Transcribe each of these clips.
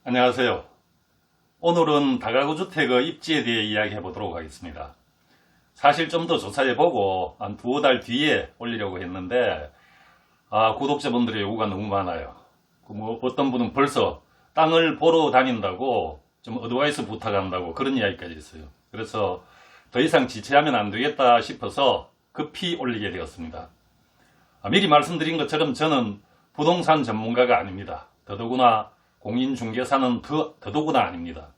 안녕하세요. 오늘은 다가구 주택의 입지에 대해 이야기해 보도록 하겠습니다. 사실 좀 더 조사해보고 한 두어 달 뒤에 올리려고 했는데 구독자분들의 요구가 너무 많아요. 어떤 분은 벌써 땅을 보러 다닌다고 좀 어드바이스 부탁한다고 그런 이야기까지 있어요. 그래서 더 이상 지체하면 안 되겠다 싶어서 급히 올리게 되었습니다. 미리 말씀드린 것처럼 저는 부동산 전문가가 아닙니다. 더더구나 공인중개사는 더더구나 아닙니다.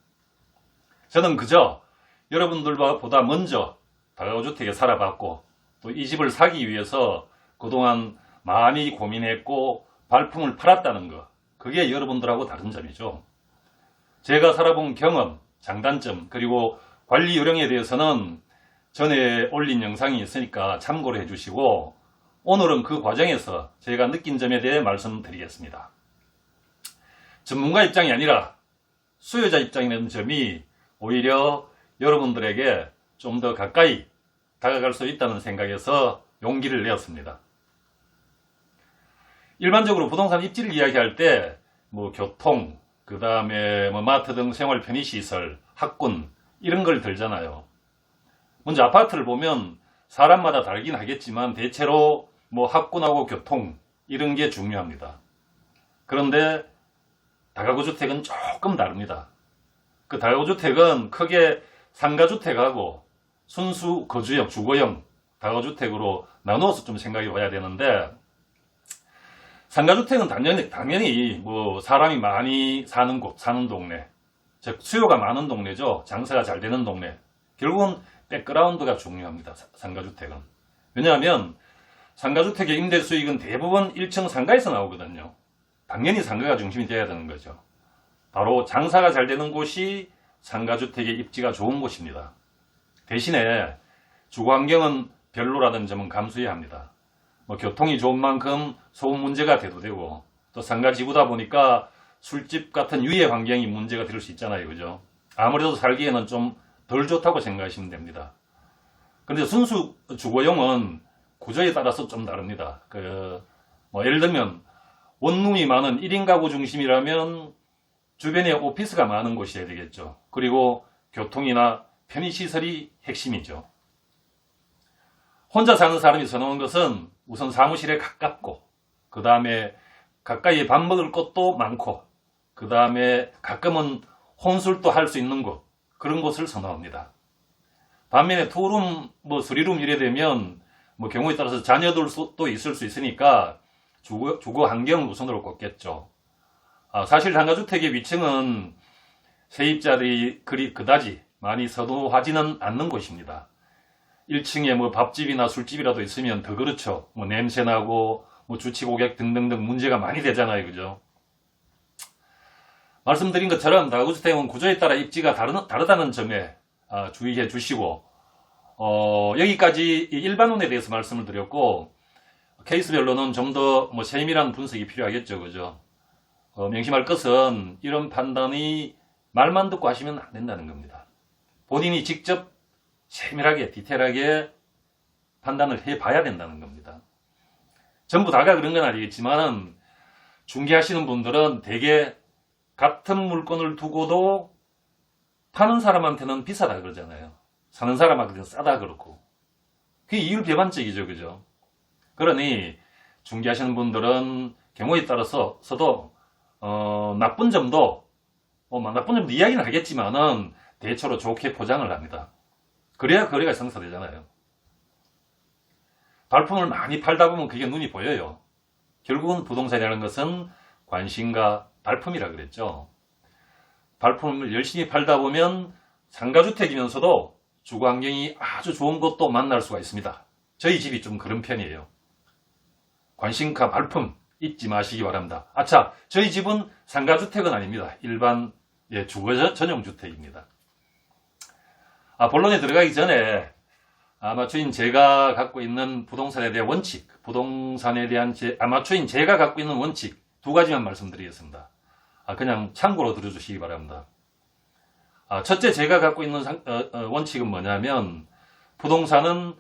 저는 그저 여러분들보다 먼저 다가구주택에 살아봤고 또 이 집을 사기 위해서 그동안 많이 고민했고 발품을 팔았다는 것, 그게 여러분들하고 다른 점이죠. 제가 살아본 경험, 장단점, 그리고 관리 요령에 대해서는 전에 올린 영상이 있으니까 참고를 해주시고 오늘은 그 과정에서 제가 느낀 점에 대해 말씀드리겠습니다. 전문가 입장이 아니라 수요자 입장이라는 점이 오히려 여러분들에게 좀 더 가까이 다가갈 수 있다는 생각에서 용기를 내었습니다. 일반적으로 부동산 입지를 이야기할 때 교통, 그 다음에 마트 등 생활 편의시설, 학군 이런 걸 들잖아요. 먼저 아파트를 보면 사람마다 다르긴 하겠지만 대체로 학군하고 교통 이런 게 중요합니다. 그런데 다가구주택은 조금 다릅니다. 그 다가구주택은 크게 상가주택하고 순수 거주형, 주거형 다가구주택으로 나누어서 좀 생각해 봐야 되는데, 상가주택은 당연히 사람이 많이 사는 곳, 사는 동네, 즉 수요가 많은 동네죠. 장사가 잘 되는 동네. 결국은 백그라운드가 중요합니다. 상가주택은. 왜냐하면 상가주택의 임대 수익은 대부분 1층 상가에서 나오거든요. 당연히 상가가 중심이 되어야 되는 거죠. 바로 장사가 잘 되는 곳이 상가주택의 입지가 좋은 곳입니다. 대신에 주거환경은 별로라는 점은 감수해야 합니다. 교통이 좋은 만큼 소음 문제가 대두되고 또 상가지구다 보니까 술집 같은 유해 환경이 문제가 될 수 있잖아요. 그죠? 아무래도 살기에는 좀 덜 좋다고 생각하시면 됩니다. 그런데 순수 주거용은 구조에 따라서 좀 다릅니다. 예를 들면 원룸이 많은 1인 가구 중심이라면 주변에 오피스가 많은 곳이어야 되겠죠. 그리고 교통이나 편의시설이 핵심이죠. 혼자 사는 사람이 선호하는 것은 우선 사무실에 가깝고, 그 다음에 가까이에 밥 먹을 곳도 많고, 그 다음에 가끔은 혼술도 할 수 있는 곳, 그런 곳을 선호합니다. 반면에 투룸, 쓰리룸 이래 되면 경우에 따라서 자녀들도 있을 수 있으니까 주거 환경을 우선으로 꼽겠죠. 사실 상가주택의 위층은 세입자들이 그다지 많이 선호하지는 않는 곳입니다. 1층에 밥집이나 술집이라도 있으면 더 그렇죠. 냄새나고 주치고객 등등등 문제가 많이 되잖아요. 그죠? 말씀드린 것처럼 다가구주택은 구조에 따라 입지가 다르다는 점에 주의해 주시고, 여기까지 일반론에 대해서 말씀을 드렸고, 케이스별로는 좀 더 세밀한 분석이 필요하겠죠. 그죠? 명심할 것은 이런 판단이 말만 듣고 하시면 안 된다는 겁니다. 본인이 직접 세밀하게, 디테일하게 판단을 해봐야 된다는 겁니다. 전부 다가 그런 건 아니겠지만 중개하시는 분들은 대개 같은 물건을 두고도 파는 사람한테는 비싸다 그러잖아요. 사는 사람한테는 싸다 그렇고. 그게 이율배반적이죠. 그죠? 그러니 중개하시는 분들은 경우에 따라서도 나쁜 점도 이야기는 하겠지만은 대체로 좋게 포장을 합니다. 그래야 거래가 성사되잖아요. 발품을 많이 팔다 보면 그게 눈이 보여요. 결국은 부동산이라는 것은 관심과 발품이라 그랬죠. 발품을 열심히 팔다 보면 상가주택이면서도 주거환경이 아주 좋은 곳도 만날 수가 있습니다. 저희 집이 좀 그런 편이에요. 관심과 발품 잊지 마시기 바랍니다. 저희 집은 상가주택은 아닙니다. 일반 주거 전용주택입니다. 본론에 들어가기 전에 아마추어인 제가 갖고 있는 부동산에 대한 원칙, 부동산에 대한 아마추어인 제가 갖고 있는 원칙 두 가지만 말씀드리겠습니다. 그냥 참고로 들어주시기 바랍니다. 첫째, 제가 갖고 있는 원칙은 뭐냐면 부동산은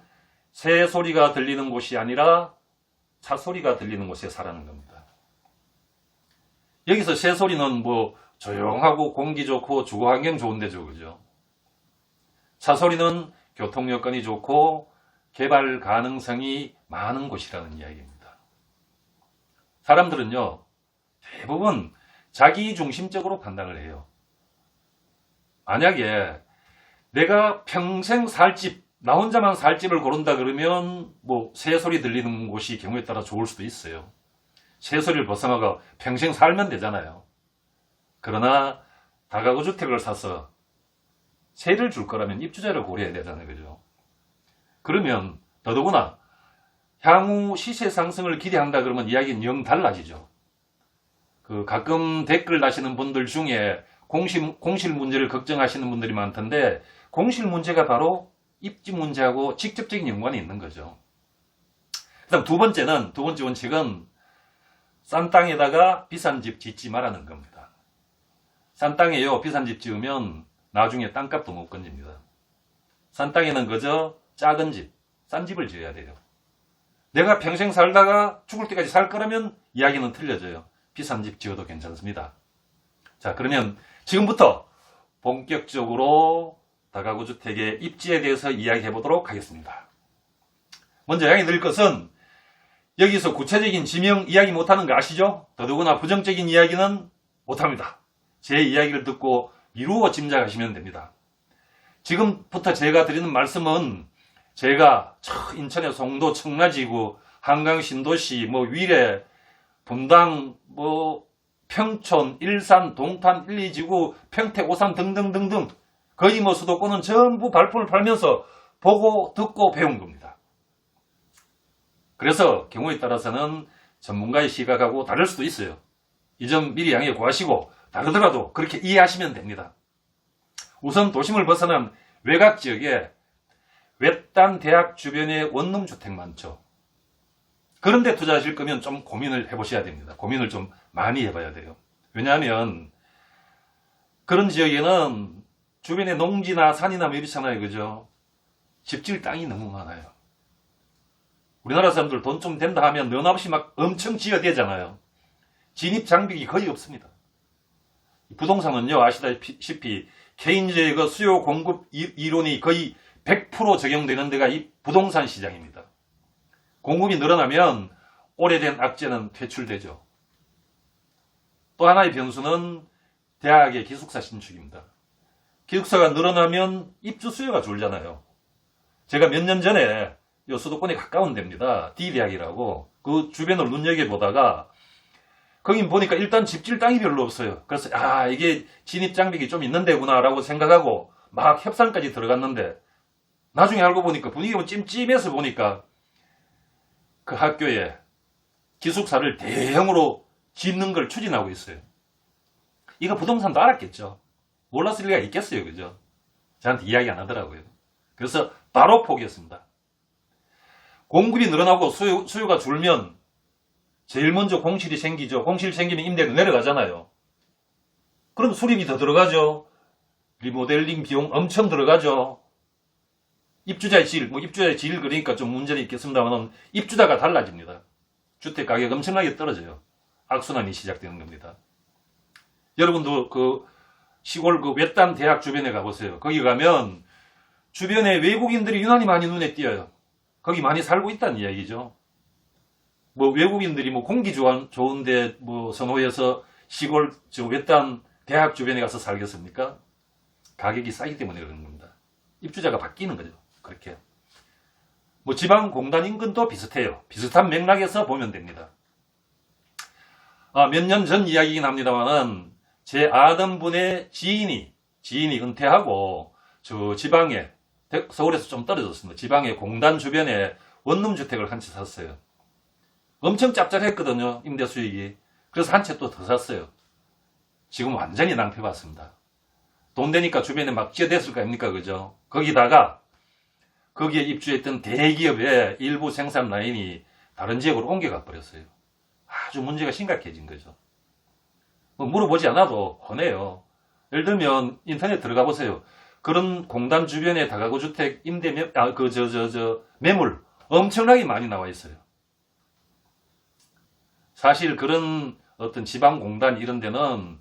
새 소리가 들리는 곳이 아니라 차 소리가 들리는 곳에 사라는 겁니다. 여기서 새 소리는 조용하고 공기 좋고 주거 환경 좋은 데죠. 그죠? 사소리는 교통 여건이 좋고 개발 가능성이 많은 곳이라는 이야기입니다. 사람들은요, 대부분 자기 중심적으로 판단을 해요. 만약에 내가 평생 살 집, 나 혼자만 살 집을 고른다 그러면 뭐 새소리 들리는 곳이 경우에 따라 좋을 수도 있어요. 새소리를 벗어나가 평생 살면 되잖아요. 그러나 다가구 주택을 사서 세를 줄 거라면 입주자를 고려해야 되잖아요. 그죠? 그러면 더더구나 향후 시세 상승을 기대한다 그러면 이야기는 영 달라지죠. 가끔 댓글 다시는 분들 중에 공실 문제를 걱정하시는 분들이 많던데, 공실 문제가 바로 입지 문제하고 직접적인 연관이 있는 거죠. 그다음 두 번째 원칙은 싼 땅에다가 비싼 집 짓지 말라는 겁니다. 싼 땅에요, 비싼 집 지으면 나중에 땅값도 못 건집니다. 싼 땅에는 그저 작은 집, 싼 집을 지어야 돼요. 내가 평생 살다가 죽을 때까지 살 거라면 이야기는 틀려져요. 비싼 집 지어도 괜찮습니다. 자, 그러면 지금부터 본격적으로 다가구 주택의 입지에 대해서 이야기해 보도록 하겠습니다. 먼저 이야기 드릴 것은, 여기서 구체적인 지명 이야기 못하는 거 아시죠? 더더구나 부정적인 이야기는 못합니다. 제 이야기를 듣고 미루어 짐작하시면 됩니다. 지금부터 제가 드리는 말씀은 제가 인천의 송도, 청라지구, 한강 신도시, 위례, 분당, 평촌, 일산, 동탄, 1, 2지구, 평택, 오산 등등등등 거의 수도권은 전부 발품을 팔면서 보고 듣고 배운 겁니다. 그래서 경우에 따라서는 전문가의 시각하고 다를 수도 있어요. 이 점 미리 양해 구하시고, 다르더라도 그렇게 이해하시면 됩니다. 우선 도심을 벗어난 외곽 지역에 외딴 대학 주변에 원룸주택 많죠. 그런데 투자하실 거면 좀 고민을 해보셔야 됩니다. 고민을 좀 많이 해봐야 돼요. 왜냐하면 그런 지역에는 주변에 농지나 산이나 이렇잖아요. 그죠? 집질 땅이 너무 많아요. 우리나라 사람들 돈 좀 된다 하면 면 없이 막 엄청 지어대잖아요. 진입 장벽이 거의 없습니다. 부동산은요, 아시다시피 케인즈의 수요 공급 이론이 거의 100% 적용되는 데가 이 부동산 시장입니다. 공급이 늘어나면 오래된 악재는 퇴출되죠. 또 하나의 변수는 대학의 기숙사 신축입니다. 기숙사가 늘어나면 입주 수요가 줄잖아요. 제가 몇 년 전에 요 수도권에 가까운 데입니다. D대학이라고. 그 주변을 눈여겨보다가 거긴 보니까 일단 집질 땅이 별로 없어요. 그래서 이게 진입 장벽이 좀 있는 데구나 라고 생각하고 막 협상까지 들어갔는데, 나중에 알고 보니까 분위기가 찜찜해서 보니까 그 학교에 기숙사를 대형으로 짓는 걸 추진하고 있어요. 이거 부동산도 알았겠죠. 몰랐을 리가 있겠어요. 그죠? 저한테 이야기 안 하더라고요. 그래서 바로 포기했습니다. 공급이 늘어나고 수요가 줄면 제일 먼저 공실이 생기죠. 공실 생기면 임대가 내려가잖아요. 그럼 수리비 더 들어가죠. 리모델링 비용 엄청 들어가죠. 입주자의 질 그러니까 좀 문제는 있겠습니다만 입주자가 달라집니다. 주택 가격 엄청나게 떨어져요. 악순환이 시작되는 겁니다. 여러분도 시골 외딴 대학 주변에 가보세요. 거기 가면 주변에 외국인들이 유난히 많이 눈에 띄어요. 거기 많이 살고 있다는 이야기죠. 외국인들이 공기 좋은데 선호해서 시골 외딴 대학 주변에 가서 살겠습니까? 가격이 싸기 때문에 그런 겁니다. 입주자가 바뀌는 거죠. 그렇게. 지방 공단 인근도 비슷해요. 비슷한 맥락에서 보면 됩니다. 몇 년 전 이야기이긴 합니다만은 제 아던 분의 지인이 은퇴하고 저 지방에, 서울에서 좀 떨어졌습니다. 지방의 공단 주변에 원룸 주택을 한 채 샀어요. 엄청 짭짤했거든요. 임대 수익이. 그래서 한 채 또 더 샀어요. 지금 완전히 낭패봤습니다. 돈 되니까 주변에 막 지어댔을 거 아닙니까? 그죠? 거기에 입주했던 대기업의 일부 생산 라인이 다른 지역으로 옮겨가 버렸어요. 아주 문제가 심각해진 거죠. 물어보지 않아도 훤해요. 예를 들면 인터넷 들어가 보세요. 그런 공단 주변의 다가구 주택 임대 매물 엄청나게 많이 나와 있어요. 사실 그런 어떤 지방 공단 이런 데는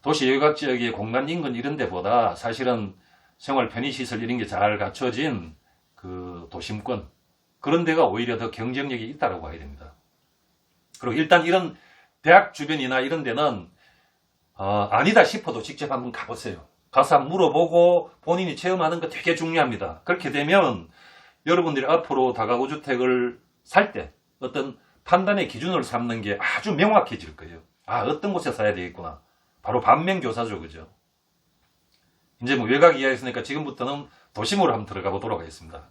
도시 외곽 지역의 공단 인근 이런 데보다 사실은 생활 편의시설 이런 게 잘 갖춰진 그 도심권, 그런 데가 오히려 더 경쟁력이 있다고 봐야 됩니다. 그리고 일단 이런 대학 주변이나 이런 데는 아니다 싶어도 직접 한번 가보세요. 가서 한번 물어보고 본인이 체험하는 거 되게 중요합니다. 그렇게 되면 여러분들이 앞으로 다가구 주택을 살 때 어떤 판단의 기준을 삼는 게 아주 명확해질 거예요. 어떤 곳에 사야 되겠구나. 바로 반면교사죠, 그죠? 이제 뭐 외곽 이야기했으니까 지금부터는 도심으로 한번 들어가 보도록 하겠습니다.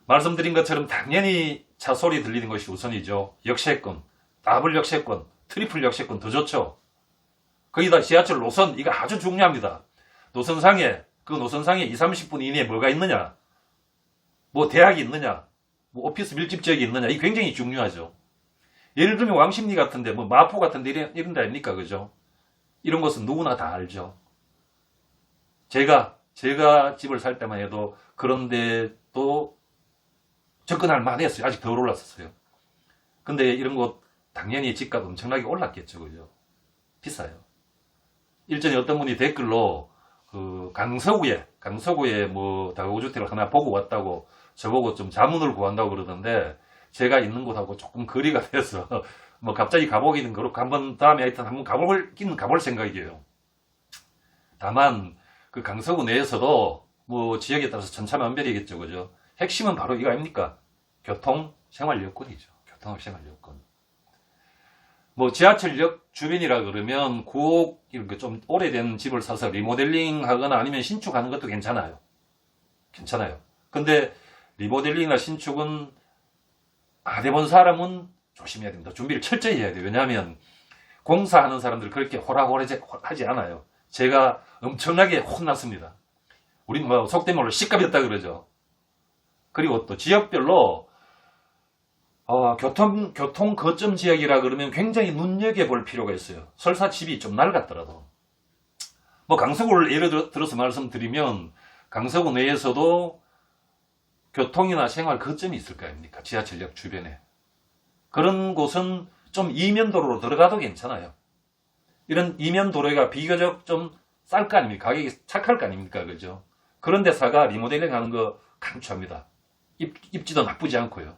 말씀드린 것처럼 당연히 차 소리 들리는 것이 우선이죠. 역세권, 더블 역세권, 트리플 역세권 더 좋죠. 거기다 지하철 노선, 이거 아주 중요합니다. 노선상에, 그 노선상에 20, 30분 이내에 뭐가 있느냐, 뭐 대학이 있느냐, 뭐 오피스 밀집 지역이 있느냐, 이게 굉장히 중요하죠. 예를 들면 왕십리 같은데, 뭐 마포 같은데 이런 데 아닙니까, 그죠? 이런 것은 누구나 다 알죠. 제가 집을 살 때만 해도 그런 데도 접근할 만했어요. 아직 더 올랐었어요. 근데 이런 곳 당연히 집값 엄청나게 올랐겠죠, 그죠? 비싸요. 일전에 어떤 분이 댓글로 그 강서구에 뭐 다가구 주택을 하나 보고 왔다고 저보고 좀 자문을 구한다고 그러던데, 제가 있는 곳하고 조금 거리가 돼서 뭐 갑자기 가보기는 그렇고 한번 다음에 하여튼 한번 가볼 생각이에요. 다만 그 강서구 내에서도 뭐 지역에 따라서 천차만별이겠죠, 그죠? 핵심은 바로 이거 아닙니까? 교통, 생활 여건이죠. 교통하고 생활 여건. 뭐 지하철역 주변이라 그러면 꼭 이렇게 좀 오래된 집을 사서 리모델링 하거나 아니면 신축하는 것도 괜찮아요. 근데 리모델링이나 신축은 안 해본 사람은 조심해야 됩니다. 준비를 철저히 해야 돼요. 왜냐하면 공사하는 사람들 그렇게 호락호락하지 않아요. 제가 엄청나게 혼났습니다. 우린 뭐 속된 말로 시값이었다 그러죠. 그리고 또 지역별로 교통 거점 지역이라 그러면 굉장히 눈여겨볼 필요가 있어요. 설사 집이 좀 낡았더라도. 뭐 강서구를 예를 들어서 말씀드리면 강서구 내에서도 교통이나 생활 거점이 있을 거 아닙니까? 지하철역 주변에. 그런 곳은 좀 이면도로로 들어가도 괜찮아요. 이런 이면도로가 비교적 좀 쌀 거 아닙니까? 가격이 착할 거 아닙니까? 그죠? 그런 데사가 리모델링 하는 거 강추합니다. 입지도 나쁘지 않고요.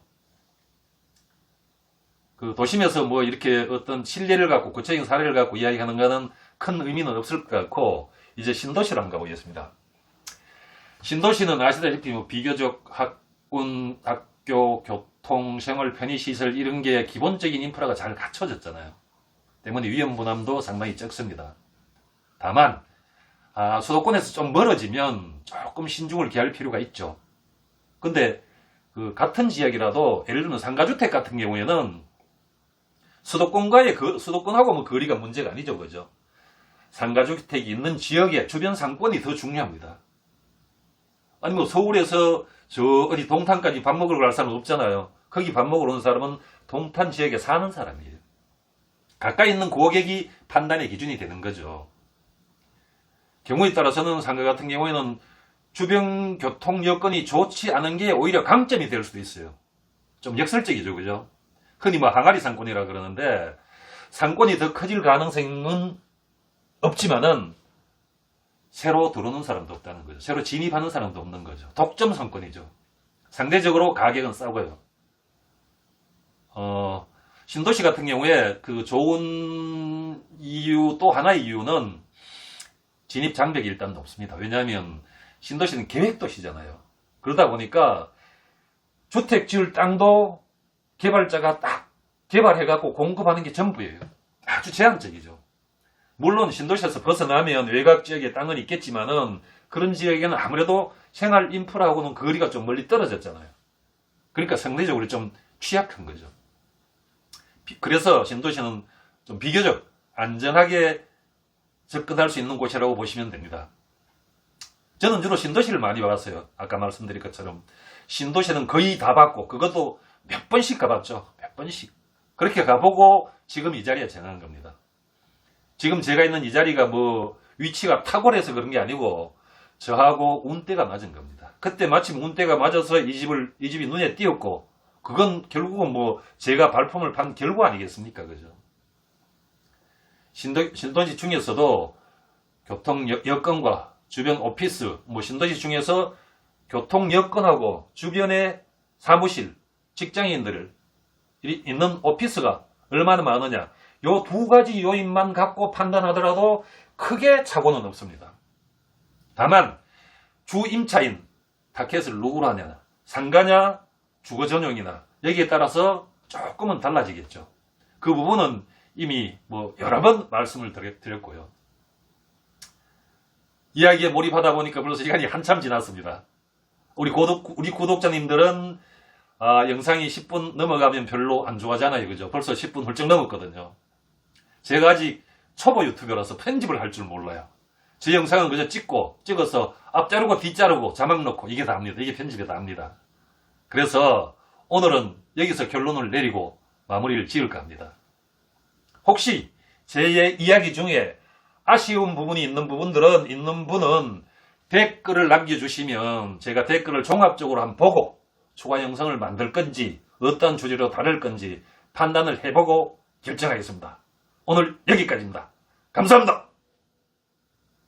그 도심에서 뭐 이렇게 어떤 실례를 갖고 구체적인 사례를 갖고 이야기하는 거는 큰 의미는 없을 것 같고, 이제 신도시로 한번 가보겠습니다. 신도시는 아시다시피 뭐 비교적 학군, 학교, 교통, 생활 편의시설 이런 게 기본적인 인프라가 잘 갖춰졌잖아요. 때문에 위험부담도 상당히 적습니다. 다만 수도권에서 좀 멀어지면 조금 신중을 기할 필요가 있죠. 근데 그 같은 지역이라도 예를 들면 상가주택 같은 경우에는 수도권하고 뭐 거리가 문제가 아니죠, 그죠? 상가주택이 있는 지역의 주변 상권이 더 중요합니다. 아니 뭐 서울에서 저 어디 동탄까지 밥 먹으러 갈 사람은 없잖아요. 거기 밥 먹으러 온 사람은 동탄 지역에 사는 사람이에요. 가까이 있는 고객이 판단의 기준이 되는 거죠. 경우에 따라서는 상가 같은 경우에는 주변 교통 여건이 좋지 않은 게 오히려 강점이 될 수도 있어요. 좀 역설적이죠, 그죠? 흔히 뭐 항아리 상권이라 그러는데, 상권이 더 커질 가능성은 없지만은 새로 들어오는 사람도 없다는 거죠. 새로 진입하는 사람도 없는 거죠. 독점 상권이죠. 상대적으로 가격은 싸고요. 신도시 같은 경우에 그 좋은 이유, 또 하나의 이유는 진입 장벽이 일단 높습니다. 왜냐하면 신도시는 계획도시잖아요. 그러다 보니까 주택 지을 땅도 개발자가 딱 개발해갖고 공급하는 게 전부예요. 아주 제한적이죠. 물론 신도시에서 벗어나면 외곽 지역에 땅은 있겠지만은 그런 지역에는 아무래도 생활 인프라하고는 거리가 좀 멀리 떨어졌잖아요. 그러니까 상대적으로 좀 취약한 거죠. 그래서 신도시는 좀 비교적 안전하게 접근할 수 있는 곳이라고 보시면 됩니다. 저는 주로 신도시를 많이 봐봤어요. 아까 말씀드린 것처럼 신도시는 거의 다 봤고, 그것도 몇 번씩 가봤죠. 몇 번씩. 그렇게 가보고 지금 이 자리에 정한 겁니다. 지금 제가 있는 이 자리가 뭐 위치가 탁월해서 그런 게 아니고 저하고 운때가 맞은 겁니다. 그때 마침 운때가 맞아서 이 집이 눈에 띄었고, 그건 결국은 뭐 제가 발품을 판 결과 아니겠습니까? 그죠? 신도시 중에서도 교통 여건과 주변 오피스, 신도시 중에서 교통 여건하고 주변에 사무실, 직장인들 있는 오피스가 얼마나 많으냐. 요 두 가지 요인만 갖고 판단하더라도 크게 착오는 없습니다. 다만 주 임차인 타켓을 누구로 하냐, 상가냐, 주거 전용이나 여기에 따라서 조금은 달라지겠죠. 그 부분은 이미 여러 번 말씀을 드렸고요. 이야기에 몰입하다 보니까 벌써 시간이 한참 지났습니다. 우리 구독자님들은 영상이 10분 넘어가면 별로 안 좋아하잖아요. 그죠? 벌써 10분 훌쩍 넘었거든요. 제가 아직 초보 유튜버라서 편집을 할 줄 몰라요. 제 영상은 그저 찍어서 앞 자르고 뒷 자르고 자막 넣고 이게 다입니다. 이게 편집이 다입니다. 그래서 오늘은 여기서 결론을 내리고 마무리를 지을까 합니다. 혹시 제 이야기 중에 아쉬운 부분이 있는 분은 댓글을 남겨주시면 제가 댓글을 종합적으로 한번 보고 추가 영상을 만들 건지 어떤 주제로 다룰 건지 판단을 해보고 결정하겠습니다. 오늘 여기까지입니다. 감사합니다.